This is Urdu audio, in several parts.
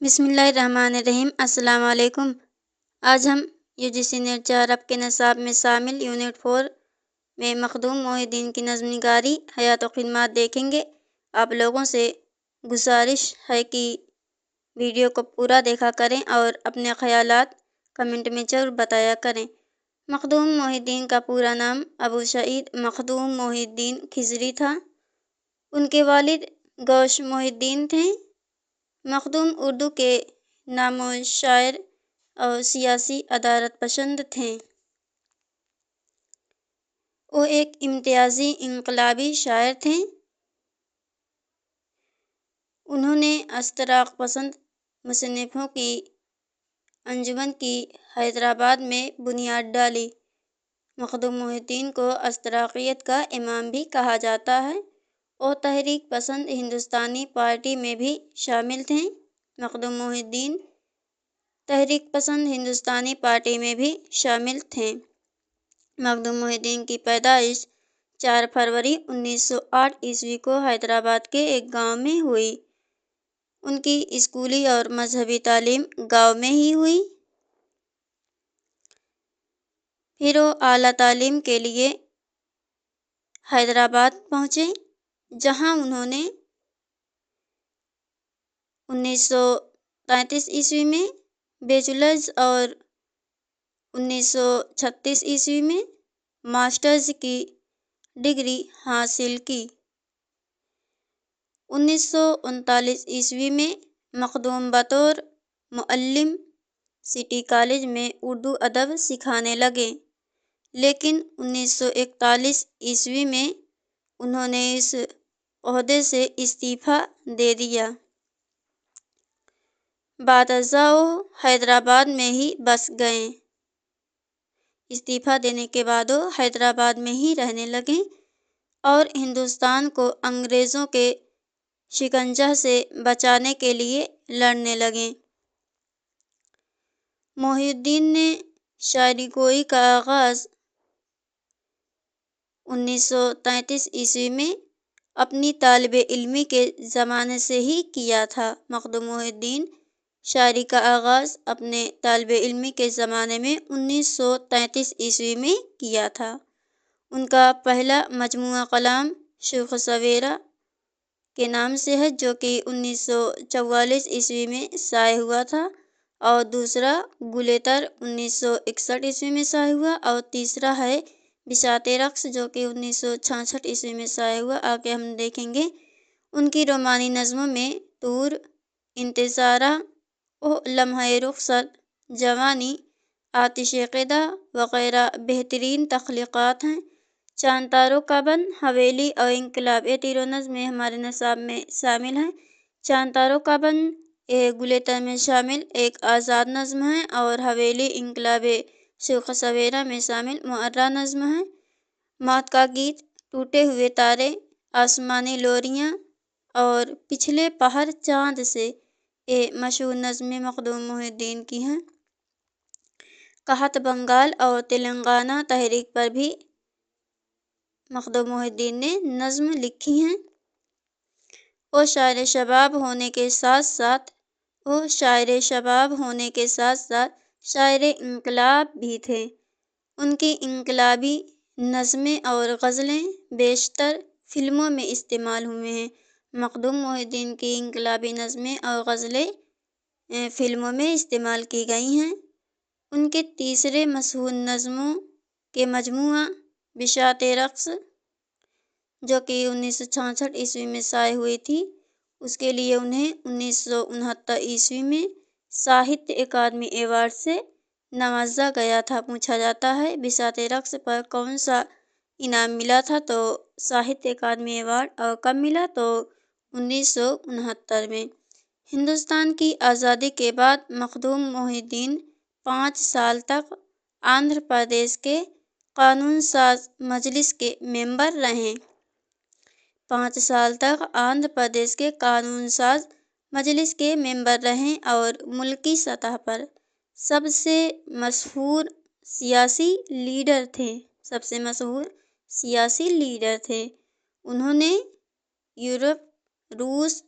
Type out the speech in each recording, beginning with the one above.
بسم اللہ الرحمن الرحیم۔ السلام علیکم۔ آج ہم UGC نیٹ 4 اب کے نصاب میں شامل یونٹ 4 میں مخدوم محی الدین کی نظم نگاری حیات و خدمات دیکھیں گے۔ آپ لوگوں سے گزارش ہے کہ ویڈیو کو پورا دیکھا کریں اور اپنے خیالات کمنٹ میں ضرور بتایا کریں۔ مخدوم محی الدین کا پورا نام ابو سعید مخدوم محی الدین خضری تھا۔ ان کے والد غوث محی الدین تھے۔ مخدوم اردو کے نامور شاعر اور سیاسی عدالت پسند تھے۔ وہ ایک امتیازی انقلابی شاعر تھے۔ انہوں نے اشتراک پسند مصنفوں کی انجمن کی حیدرآباد میں بنیاد ڈالی۔ مخدوم محی الدین کو اشتراکیت کا امام بھی کہا جاتا ہے۔ وہ تحریک پسند ہندوستانی پارٹی میں بھی شامل تھے۔ مخدوم محی الدین تحریک پسند ہندوستانی پارٹی میں بھی شامل تھے۔ مخدوم محی الدین کی پیدائش 4 فروری 1908 کو حیدرآباد کے ایک گاؤں میں ہوئی۔ ان کی اسکولی اور مذہبی تعلیم گاؤں میں ہی ہوئی۔ پھر وہ اعلیٰ تعلیم کے لیے حیدرآباد پہنچے، جہاں انہوں نے 1933 میں بیچلرز اور 1936 میں ماسٹرز کی ڈگری حاصل کی۔ 1939 میں مخدوم بطور معلم سٹی کالج میں اردو ادب سکھانے لگے، لیکن 1941 میں انہوں نے اس عہدے سے استعفیٰ دے دیا۔ بعد ازاں وہ حیدرآباد میں ہی بس گئے۔ استعفیٰ دینے کے بعد وہ حیدرآباد میں ہی رہنے لگے اور ہندوستان کو انگریزوں کے شکنجہ سے بچانے کے لیے لڑنے لگے۔ محی الدین نے شاعری گوئی کا آغاز 1933 میں اپنی طالب علمی کے زمانے سے ہی کیا تھا۔ مخدوم محی الدین شاعری کا آغاز اپنے طالب علمی کے زمانے میں 1933 میں کیا تھا۔ ان کا پہلا مجموعہ کلام شوخ سویرا کے نام سے ہے، جو کہ 1944 میں شائع ہوا تھا، اور دوسرا گلِ تر 1961 میں شائع ہوا، اور تیسرا ہے بساطِ رقص جو کہ 1966 میں شائع ہوا۔ آگے ہم دیکھیں گے ان کی رومانی نظموں میں طور، انتظارہ، او لمحۂ رخصت، جوانی، آتشِ قدح وغیرہ بہترین تخلیقات ہیں۔ چاند تاروں کا بن، حویلی اور انقلاب، یہ تینوں نظمیں ہمارے نصاب میں شامل ہیں۔ چاند تاروں کا بن یہ گلِ تر میں شامل ایک آزاد نظم ہے، اور حویلی انقلاب شوخ سویرا میں شامل معرہ نظم ہے۔ موت کا گیت، ٹوٹے ہوئے تارے، آسمانی لوریاں اور پچھلے پہر چاند سے، یہ مشہور نظمیں مخدوم محی الدین کی ہیں۔ قحط بنگال اور تلنگانہ تحریک پر بھی مخدوم محی الدین نے نظم لکھی ہیں۔ وہ شاعر شباب ہونے کے ساتھ ساتھ شاعر انقلاب بھی تھے۔ ان کی انقلابی نظمیں اور غزلیں بیشتر فلموں میں استعمال ہوئے ہیں۔ مخدوم محی الدین کی انقلابی نظمیں اور غزلیں فلموں میں استعمال کی گئی ہیں۔ ان کے تیسرے مشہور نظموں کے مجموعہ بساطِ رقص جو کہ 1966 میں شائع ہوئی تھی، اس کے لیے انہیں 1969 میں ساہتیہ اکیڈمی ایوارڈ سے نوازا گیا تھا۔ پوچھا جاتا ہے بساطِ رقص پر کون سا انعام ملا تھا، تو ساہتیہ اکیڈمی ایوارڈ، اور کب ملا تو 1969 میں۔ ہندوستان کی آزادی کے بعد مخدوم محی الدین 5 سال تک آندھرا پردیش کے قانون ساز مجلس کے ممبر رہے۔ 5 سال تک آندھرا پردیش کے قانون ساز مجلس کے ممبر رہے اور ملکی سطح پر سب سے مشہور سیاسی لیڈر تھے۔ انہوں نے یورپ، روس،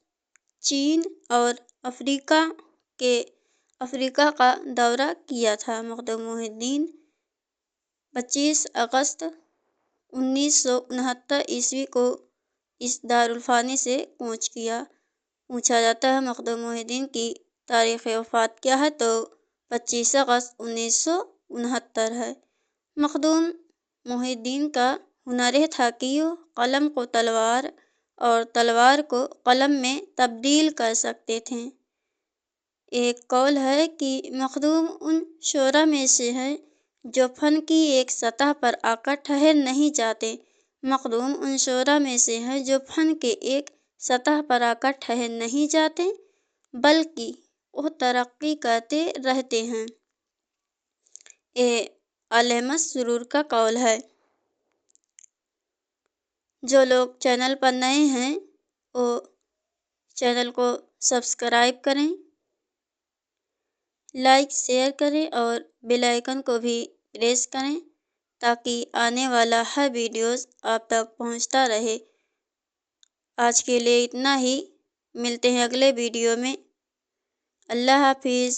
چین اور افریقہ کے افریقہ کا دورہ کیا تھا۔ مخدوم محی الدین 25 اگست 1969 کو اس دارالفانی سے کوچ کیا۔ پوچھا جاتا ہے مخدوم محی الدین کی تاریخ وفات کیا ہے تو 25 اگست 1969 ہے۔ مخدوم محی الدین کا ہنر یہ تھا کہ وہ قلم کو تلوار اور تلوار کو قلم میں تبدیل کر سکتے تھے۔ ایک قول ہے کہ مخدوم ان شعراء میں سے ہیں جو فن کی ایک سطح پر آ کر ٹھہر نہیں جاتے۔ مخدوم ان شعراء میں سے ہیں جو فن کے ایک سطح پر آ کر ٹھہر نہیں جاتے بلکہ وہ ترقی کرتے رہتے ہیں۔ یہ علامت سرور کا قول ہے۔ جو لوگ چینل پر نئے ہیں وہ چینل کو سبسکرائب کریں، لائک شیئر کریں اور بیل آئیکن کو بھی پریس کریں تاکہ آنے والا ہر ویڈیوز آپ تک پہنچتا رہے۔ آج کے لیے اتنا ہی، ملتے ہیں اگلے ویڈیو میں۔ اللہ حافظ۔